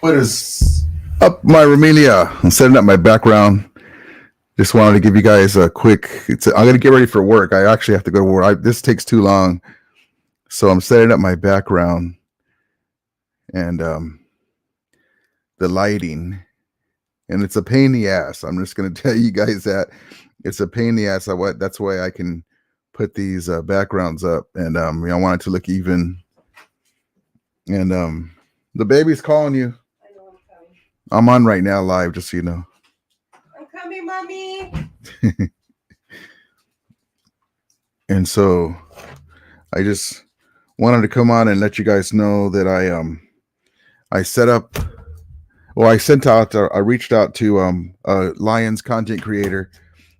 What is up, my Romelia? I'm setting up my background. Just wanted to give you guys a quick. I'm gonna get ready for work. I actually have to go to work. This takes too long, so I'm setting up my background and the lighting, and it's a pain in the ass. I'm just gonna tell you guys that it's a pain in the ass. That's why I can put these backgrounds up, and I want it to look even. And the baby's calling you. I know I'm coming. I'm on right now live, just so you know. I'm coming, mommy. And so I just wanted to come on and let you guys know that I set up. Well, I reached out to a Lions content creator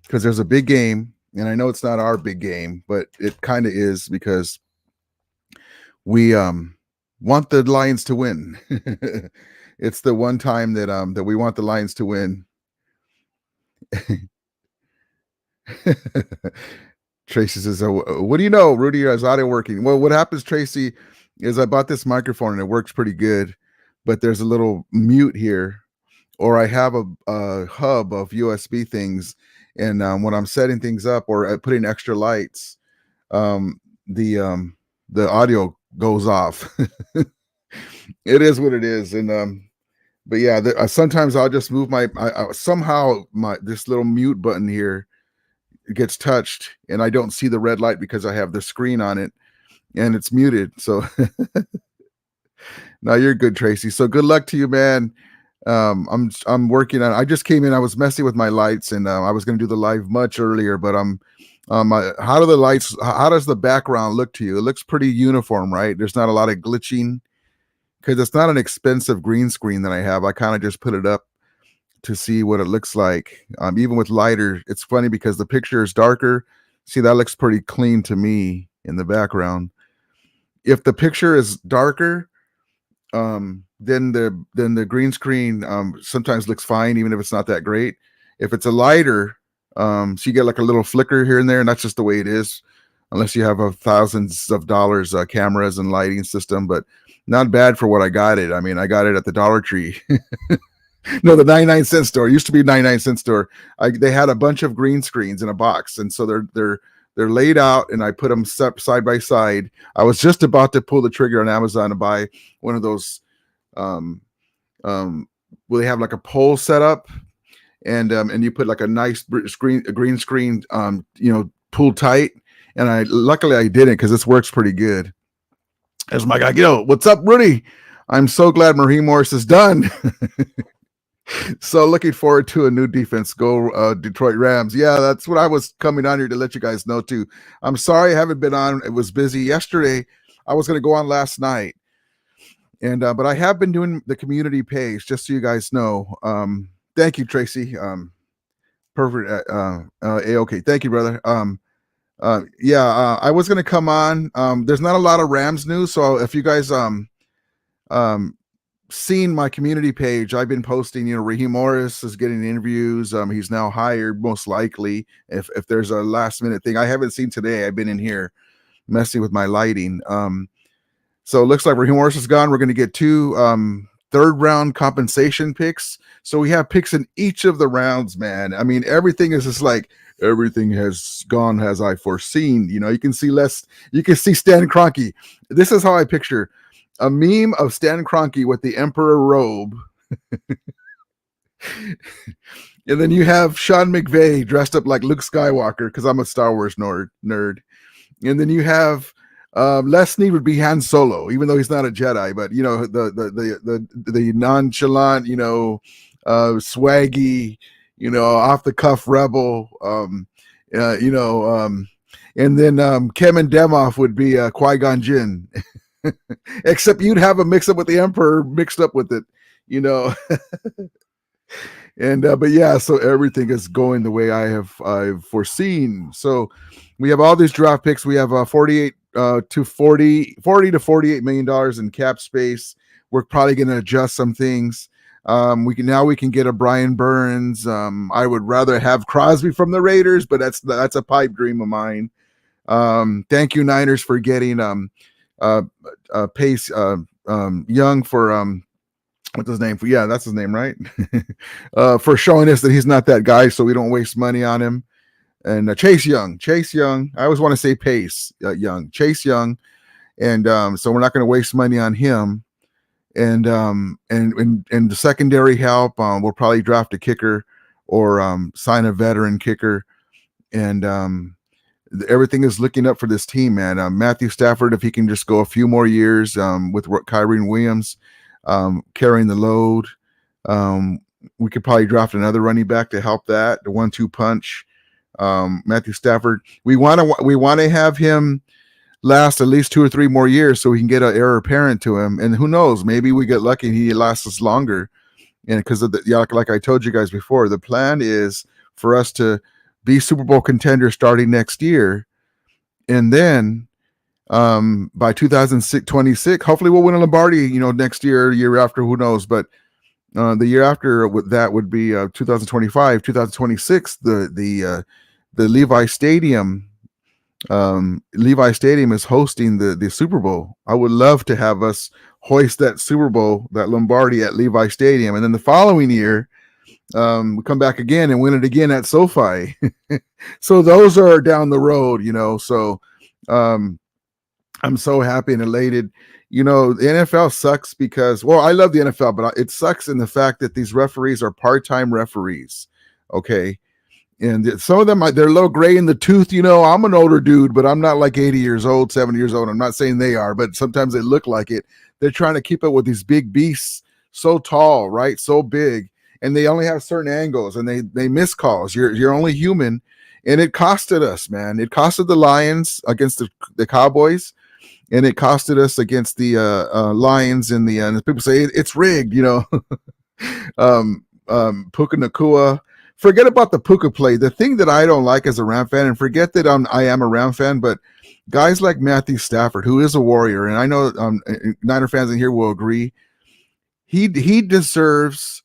because there's a big game, and I know it's not our big game, but it kind of is because we want the Lions to win. It's the one time that we want the Lions to win. Tracy says, what do you know? Rudy is audio working. Well, what happens, Tracy, is I bought this microphone and it works pretty good, but there's a little mute here, or I have a hub of USB things. And when I'm setting things up or putting extra lights, the audio goes off. It is what it is. And but yeah, sometimes I'll just move somehow this little mute button here gets touched and I don't see the red light because I have the screen on it and it's muted. So no, you're good, Tracy. So good luck to you, man. I'm working on. I just came in. I was messing with my lights, and I was going to do the live much earlier. But how do the lights? How does the background look to you? It looks pretty uniform, right? There's not a lot of glitching because it's not an expensive green screen that I have. I kind of just put it up to see what it looks like. Even with lighter, it's funny because the picture is darker. See, that looks pretty clean to me in the background. If the picture is darker, then the green screen sometimes looks fine, even if it's not that great. If it's a lighter, so you get like a little flicker here and there, and that's just the way it is, unless you have thousands of dollars cameras and lighting system. But not bad for what I got it. I mean, I got it at the Dollar Tree. No, the 99-cent store. It used to be 99-cent store. They had a bunch of green screens in a box, and so they're laid out, and I put them side by side. I was just about to pull the trigger on Amazon to buy one of those where they have like a pole set up, and you put like a nice green screen pulled tight. And luckily I didn't, because this works pretty good. As my guy, what's up, Rudy? I'm so glad Marie Morris is done. So looking forward to a new defense. Go Detroit Rams. Yeah, that's what I was coming on here to let you guys know too. I'm sorry I haven't been on. It was busy yesterday. I was going to go on last night, and but I have been doing the community page, just so you guys know. Thank you, Tracy. Perfect. Okay. Thank you, brother. I was going to come on. There's not a lot of Rams news, so if you guys seen my community page, I've been posting, Raheem Morris is getting interviews. He's now hired, most likely, if there's a last minute thing. I haven't seen today. I've been in here messing with my lighting. So it looks like Raheem Morris is gone. We're going to get 2 third round compensation picks. So we have picks in each of the rounds, man. I mean, everything is just like, everything has gone as I foreseen. You can see Stan Kroenke. This is how I picture a meme of Stan Kroenke with the Emperor robe. And then you have Sean McVay dressed up like Luke Skywalker, because I'm a Star Wars nerd. And then you have Les Snead would be Han Solo, even though he's not a Jedi, but the nonchalant, swaggy, off the cuff rebel, and then Kevin Demoff would be Qui-Gon Jinn. Except you'd have a mix up with the Emperor mixed up with it, And but yeah, so everything is going the way I've foreseen. So we have all these draft picks. We have 40 to $48 million in cap space. We're probably going to adjust some things. We can get a Brian Burns. I would rather have Crosby from the Raiders, but that's a pipe dream of mine. Thank you, Niners, for getting Pace Young for what's his name? Yeah, that's his name, right? For showing us that he's not that guy, so we don't waste money on him. And Chase Young. I always want to say Pace Young. Chase Young, and so we're not going to waste money on him. And the secondary help, we'll probably draft a kicker or sign a veteran kicker. And everything is looking up for this team, man. Matthew Stafford, if he can just go a few more years with Kyren Williams carrying the load, we could probably draft another running back to help that, the 1-2 punch. Matthew Stafford, we want to have him last at least 2 or 3 more years so we can get an heir apparent to him. And who knows, maybe we get lucky and he lasts us longer. And because of like I told you guys before, the plan is for us to be Super Bowl contenders starting next year. And then by 2026, hopefully we'll win a Lombardi, next year after, who knows. But the year after that would be 2025, 2026, the Levi Stadium. Levi Stadium is hosting the Super Bowl. I would love to have us hoist that Super Bowl, that Lombardi at Levi Stadium. And then the following year, we come back again and win it again at SoFi. So those are down the road, so I'm so happy and elated. The NFL sucks because, well, I love the NFL, but it sucks in the fact that these referees are part-time referees. Okay. And some of them, they're a little gray in the tooth. I'm an older dude, but I'm not like 80 years old, 70 years old. I'm not saying they are, but sometimes they look like it. They're trying to keep up with these big beasts, so tall, right? So big. And they only have certain angles and they miss calls. You're only human. And it costed us, man. It costed the Lions against the Cowboys. And it costed us against the Lions in the people say it's rigged, Puka Nakua. Forget about the Puka play. The thing that I don't like as a Ram fan, and forget that I am a Ram fan, but guys like Matthew Stafford, who is a warrior, and I know Niner fans in here will agree, he deserves.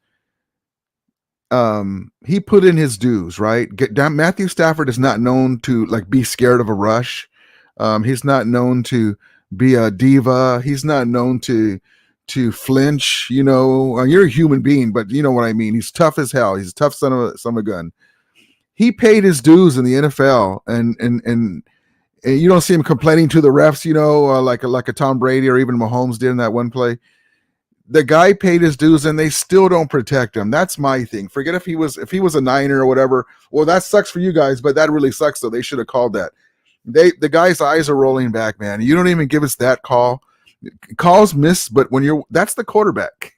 He put in his dues, right? Matthew Stafford is not known to be scared of a rush. He's not known to be a diva. He's not known to flinch. You're a human being, but you know what I mean. He's tough as hell. He's a tough son of a gun. He paid his dues in the NFL, and you don't see him complaining to the refs, like a Tom Brady or even Mahomes did in that one play. The guy paid his dues and they still don't protect him. That's my thing. Forget if he was a Niner or whatever. Well, that sucks for you guys, but that really sucks. So they should have called that. The guy's eyes are rolling back, man. You don't even give us that call. Calls miss, but that's the quarterback.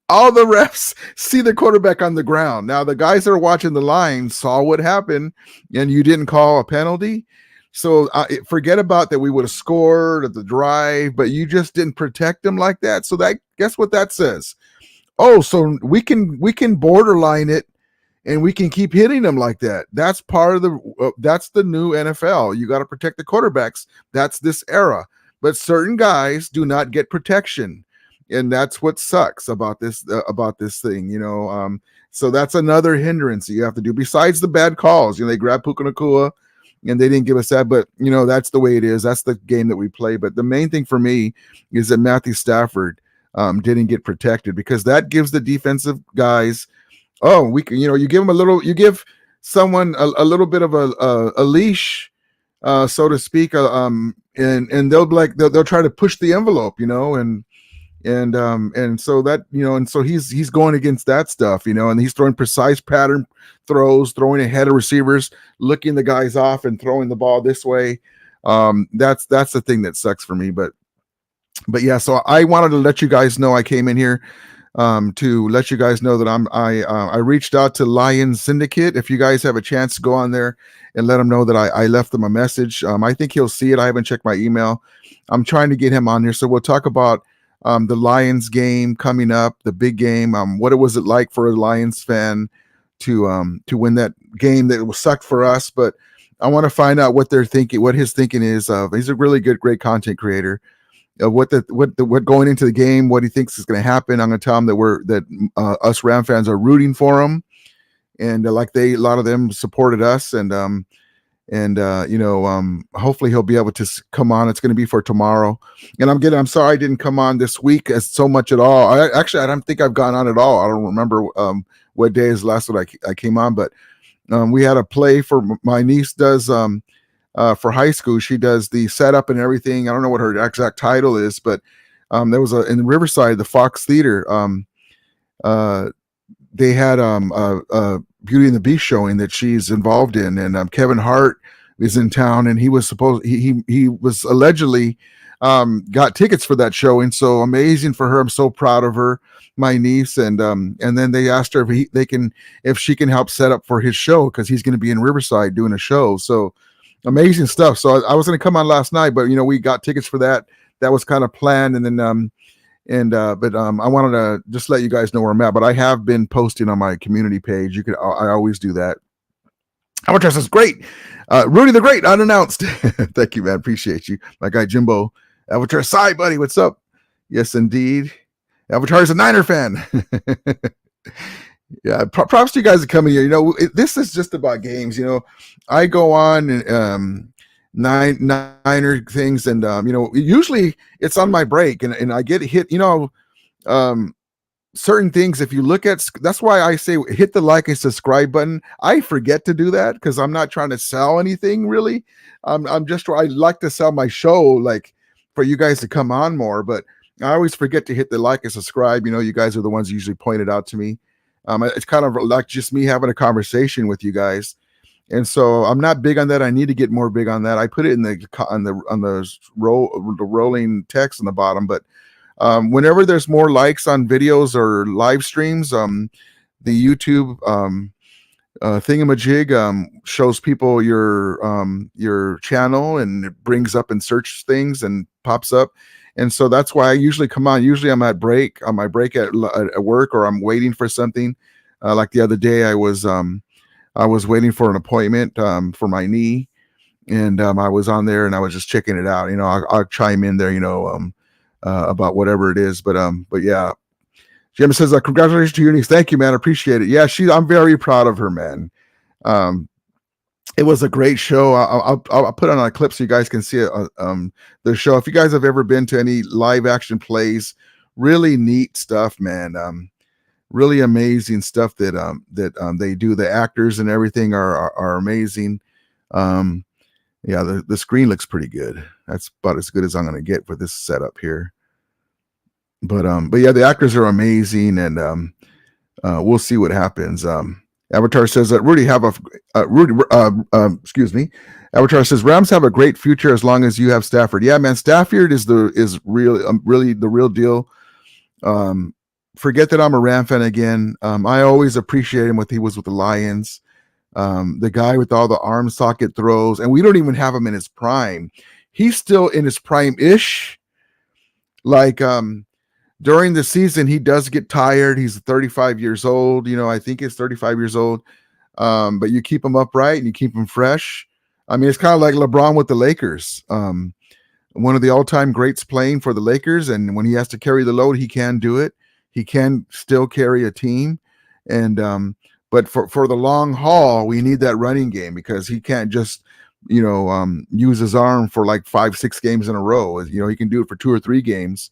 All the refs see the quarterback on the ground. Now the guys that are watching the line saw what happened, and you didn't call a penalty. So forget about that. We would have scored at the drive, but you just didn't protect them like that. So guess what that says? Oh, so we can borderline it, and we can keep hitting them like that. That's part of that's the new NFL. You got to protect the quarterbacks. That's this era. But certain guys do not get protection, and that's what sucks about this thing. So that's another hindrance you have to do besides the bad calls. They grabbed Puka Nakua. And they didn't give us that, but that's the way it is. That's the game that we play. But the main thing for me is that Matthew Stafford didn't get protected, because that gives the defensive guys, you give them you give someone a little bit of a leash, so to speak, and they'll they'll try to push the envelope, and so that and so he's going against that stuff, and he's throwing precise pattern throws, throwing ahead of receivers, looking the guys off and throwing the ball this way. That's the thing that sucks for me. But yeah, so I wanted to let you guys know I came in here to let you guys know that I reached out to Lions Syndicate. If you guys have a chance to go on there and let him know that I left him a message. I think he'll see it. I haven't checked my email. I'm trying to get him on here, so we'll talk about the Lions game coming up, the big game. What was it like for a Lions fan to win that game that was sucked for us? But I want to find out what they're thinking, what his thinking is. He's a really great content creator. What going into the game, what he thinks is going to happen. I'm going to tell him that us Ram fans are rooting for him, and a lot of them supported us, and and hopefully he'll be able to come on. It's going to be for tomorrow, and I'm sorry I didn't come on this week as so much at all. I don't think I've gone on at all. I don't remember what day is the last one I came on, but we had a play for my niece does for high school. She does the setup and everything. I don't know what her exact title is, but there was in Riverside, the Fox Theater. Uh, they had a Beauty and the Beast showing that she's involved in, and Kevin Hart is in town, and he was allegedly got tickets for that showing. So amazing for her. I'm so proud of her, my niece, and then they asked her if she can help set up for his show because he's going to be in Riverside doing a show. So amazing stuff. So I was going to come on last night, but we got tickets for that. That was kind of planned, and then I wanted to just let you guys know where I'm at. But I have been posting on my community page. I always do that. Avatar says, great. Rudy the Great, unannounced. Thank you, man. Appreciate you. My guy Jimbo. Avatar Sai, buddy. What's up? Yes, indeed. Avatar is a Niner fan. Yeah, props to you guys that come in here. This is just about games. I go on and Niner things, and usually it's on my break, and I get hit. Certain things. If you look at, that's why I say hit the like and subscribe button. I forget to do that because I'm not trying to sell anything really. I like to sell my show, like for you guys to come on more, but I always forget to hit the like and subscribe. You guys are the ones who usually point it out to me. It's kind of like just me having a conversation with you guys. And so I'm not big on that. I need to get more big on that. I put it in the rolling text on the bottom, but whenever there's more likes on videos or live streams, the YouTube thingamajig shows people your channel, and it brings up and search things and pops up. And so that's why I usually come on. Usually I'm on my break at work, or I'm waiting for something. Like the other day, I was waiting for an appointment for my knee, and I was on there and I was just checking it out. I'll chime in there, about whatever it is. But yeah, Jim says, congratulations to your niece. Thank you, man. I appreciate it. Yeah, I'm very proud of her, man. It was a great show. I'll put on a clip so you guys can see it. The show. If you guys have ever been to any live action plays, really neat stuff, man. Really amazing stuff that they do. The actors and everything are amazing. Yeah, the screen looks pretty good. That's about as good as I'm gonna get for this setup here. But yeah, the actors are amazing, and we'll see what happens. Avatar says that excuse me. Avatar says Rams have a great future as long as you have Stafford. Yeah, man, Stafford is really the real deal. Forget that I'm a Ram fan again. I always appreciate him when he was with the Lions. The guy with all the arm socket throws, and we don't even have him in his prime. He's still in his prime-ish. Like during the season, he does get tired. He's 35 years old. I think he's 35 years old. But you keep him upright and you keep him fresh. I mean, it's kind of like LeBron with the Lakers. One of the all-time greats playing for the Lakers, and when he has to carry the load, he can do it. He can still carry a team, and but for the long haul, we need that running game because he can't just use his arm for like 5-6 games in a row. He can do it for 2 or 3 games,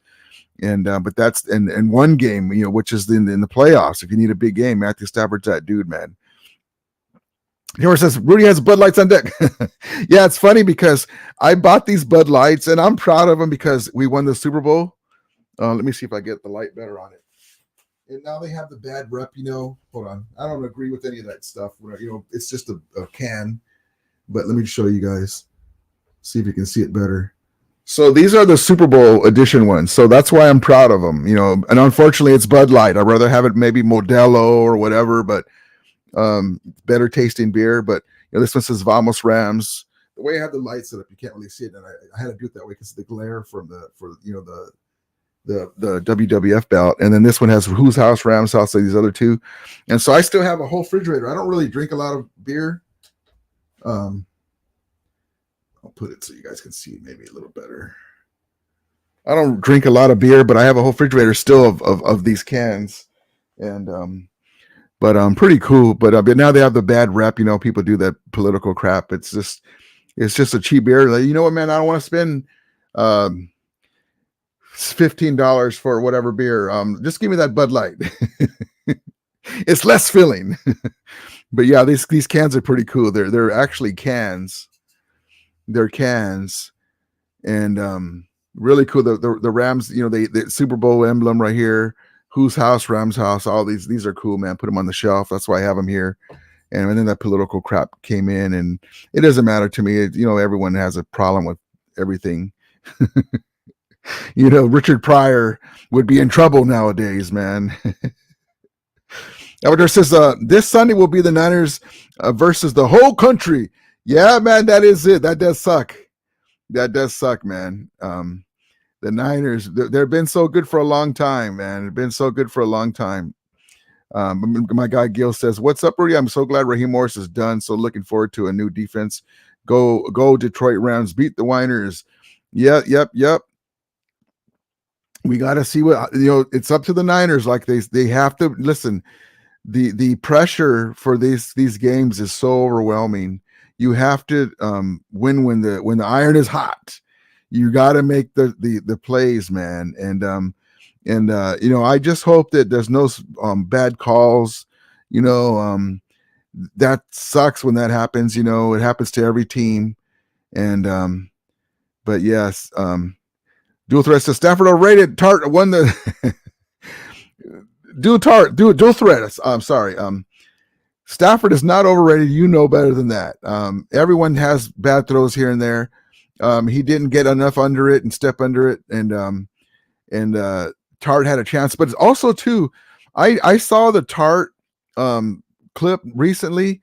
and but that's in one game, which is in the playoffs. If you need a big game, Matthew Stafford's that dude, man. Here says Rudy has Bud Lights on deck. Yeah, it's funny because I bought these Bud Lights and I'm proud of them because we won the Super Bowl. Let me see if I get the light better on it. And now they have the bad rep, Hold on. I don't agree with any of that stuff. It's just a can. But let me show you guys. See if you can see it better. So these are the Super Bowl edition ones. So that's why I'm proud of them, And unfortunately, it's Bud Light. I'd rather have it maybe Modelo or whatever, but better tasting beer. But this one says Vamos Rams. The way I have the lights set up, you can't really see it, and I had to do it that way because of the glare from the WWF belt. And then this one has Whose House, Rams House, like these other two. And so I still have a whole refrigerator. I don't really drink a lot of beer. I'll put it so you guys can see it maybe a little better. I don't drink a lot of beer, but I have a whole refrigerator still of these cans. And but pretty cool. But now they have the bad rep. People do that political crap. It's just a cheap beer. Like, you know what, man? I don't want to spend um, $15 for whatever beer. Just give me that Bud Light. It's less filling. But yeah, these cans are pretty cool. They're actually cans. They're cans, and really cool. The Rams, the Super Bowl emblem right here. Whose house? Rams house. All these are cool, man. Put them on the shelf. That's why I have them here. And then that political crap came in, and it doesn't matter to me. Everyone has a problem with everything. Richard Pryor would be in trouble nowadays, man. Elder says, this Sunday will be the Niners versus the whole country. Yeah, man, that is it. That does suck. That does suck, man. The Niners, they've been so good for a long time, man. They've been so good for a long time. My guy Gil says, what's up, Rudy? I'm so glad Raheem Morris is done. So looking forward to a new defense. Go Detroit Rams. Beat the Winers. Yep. We got to see what, it's up to the Niners. Like they have to listen. The pressure for these games is so overwhelming. You have to win when the iron is hot. You got to make the plays, man. And I just hope that there's no bad calls. That sucks when that happens. It happens to every team. And but yes, dual threat says Stafford overrated. Tart won the dual threat. I'm sorry. Stafford is not overrated. You know better than that. Everyone has bad throws here and there. He didn't get enough under it and step under it, and Tart had a chance. But it's also too, I saw the Tart clip recently,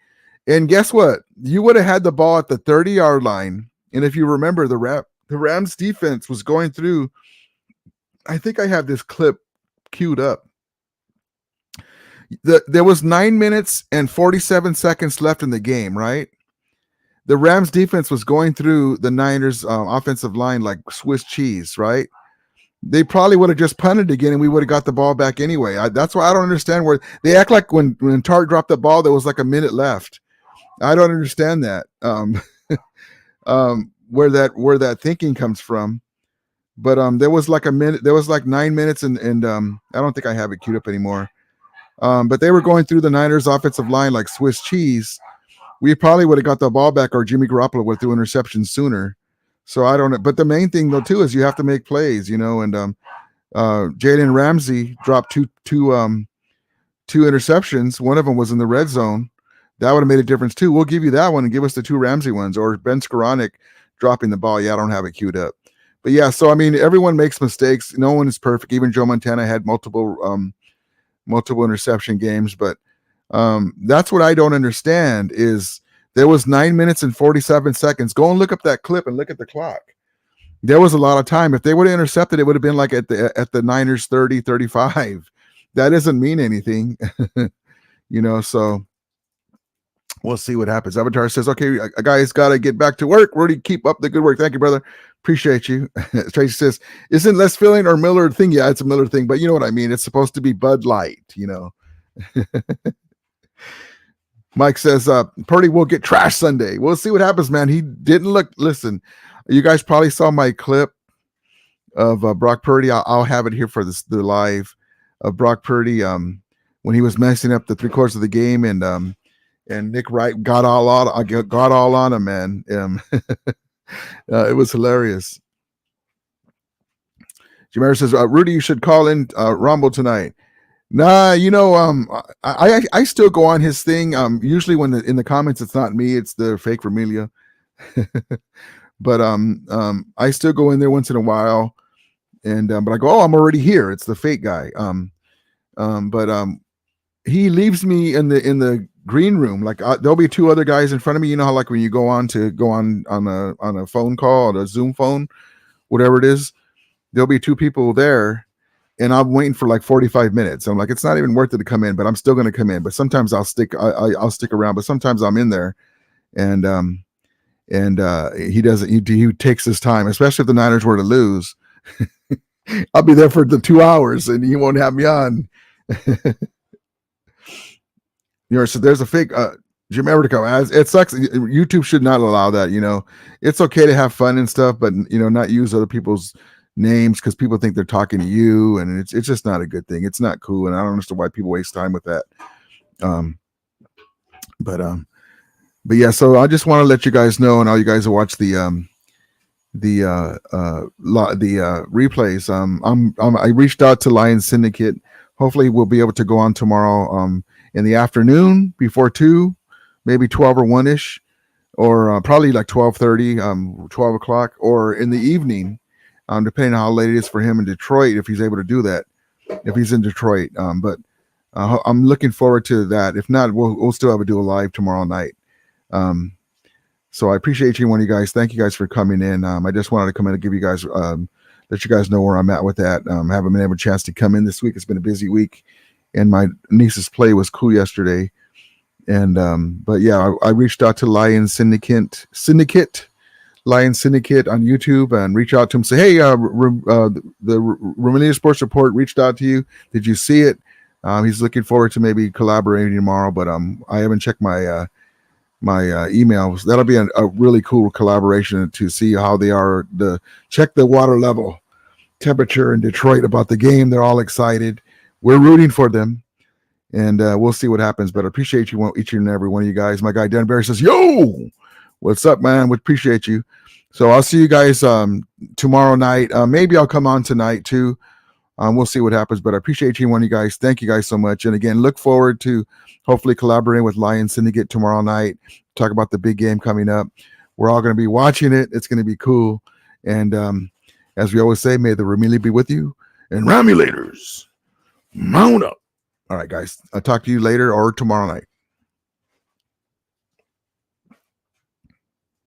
and guess what? You would have had the ball at the 30-yard line, and if you remember, the Rams defense was going through. I think I have this clip queued up. There was 9 minutes and 47 seconds left in the game, right? The Rams defense was going through the Niners offensive line like Swiss cheese, right? They probably would have just punted again and we would have got the ball back anyway. That's why I don't understand where they act like when Tart dropped the ball, there was like a minute left. I don't understand that. Where that thinking comes from. But there was like 9 minutes and I don't think I have it queued up anymore. But they were going through the Niners offensive line like Swiss cheese. We probably would have got the ball back, or Jimmy Garoppolo would have threw interceptions sooner. So I don't know. But the main thing though too is you have to make plays, and Jalen Ramsey dropped two interceptions. One of them was in the red zone. That would have made a difference too. We'll give you that one and give us the two Ramsey ones, or Ben Skoranek dropping the ball. Yeah, I don't have it queued up. But yeah, so I mean, everyone makes mistakes. No one is perfect. Even Joe Montana had multiple interception games. But that's what I don't understand is there was 9 minutes and 47 seconds. Go and look up that clip and look at the clock. There was a lot of time. If they would have intercepted, it would have been like at the Niners 30, 35. That doesn't mean anything, so we'll see what happens. Avatar says, okay, guys, got to get back to work. Rudy, keep up the good work. Thank you, brother. Appreciate you. Tracy says, isn't Les Filling or Miller thing? Yeah, it's a Miller thing, but you know what I mean? It's supposed to be Bud Light, Mike says, Purdy will get trashed Sunday. We'll see what happens, man. He didn't listen, you guys probably saw my clip of Brock Purdy. I'll have it here for the live of Brock Purdy when he was messing up the 3/4 of the game, and Nick Wright got all on him, man. It was hilarious. Jamar says, Rudy, you should call in Rumble tonight. Nah, I still go on his thing. Usually when in the comments, it's not me, it's the fake Vermilia. But I still go in there once in a while, and but I go, oh, I'm already here. It's the fake guy. But he leaves me in the green room. Like there'll be two other guys in front of me. You know how like when you go on a phone call, or a Zoom phone, whatever it is, there'll be two people there. And I'm waiting for like 45 minutes. I'm like, it's not even worth it to come in, but I'm still going to come in. But sometimes I'll stick around. But sometimes I'm in there, and he doesn't. He takes his time, especially if the Niners were to lose. I'll be there for the 2 hours, and he won't have me on. So there's a fake Jim Evertico. As it sucks, YouTube should not allow that. It's okay to have fun and stuff, but not use other people's names because people think they're talking to you, and it's just not a good thing. It's not cool, and I don't understand why people waste time with that. Um, but yeah. So I just want to let you guys know, and all you guys who watch the replays. I reached out to Lion Syndicate. Hopefully, we'll be able to go on tomorrow in the afternoon before 2, maybe 12 or 1ish, or probably like 12:30, 12 o'clock, or in the evening, depending on how late it is for him in Detroit, if he's able to do that, if he's in Detroit. But I'm looking forward to that. If not, we'll still have to do a live tomorrow night. So I appreciate each and one of you guys. Thank you guys for coming in. I just wanted to come in and give you guys, let you guys know where I'm at with that. Haven't been able a chance to come in this week. It's been a busy week, and my niece's play was cool yesterday. And but yeah, I reached out to Lion Syndicate on YouTube, and reach out to him. Say, hey, the Romania Sports Report reached out to you. Did you see it? He's looking forward to maybe collaborating tomorrow, but I haven't checked my emails. That'll be a really cool collaboration to see how they are. Check the water level temperature in Detroit about the game. They're all excited. We're rooting for them, and we'll see what happens. But I appreciate you, each and every one of you guys. My guy Dan Barry says, "Yo, what's up, man? We appreciate you." So I'll see you guys tomorrow night. Maybe I'll come on tonight too. We'll see what happens, but I appreciate each and one of you guys. Thank you guys so much. And again, look forward to hopefully collaborating with Lion Syndicate tomorrow night. Talk about the big game coming up. We're all going to be watching it. It's going to be cool. And as we always say, may the Romili be with you. And Romulators, mount up. All right, guys. I'll talk to you later or tomorrow night.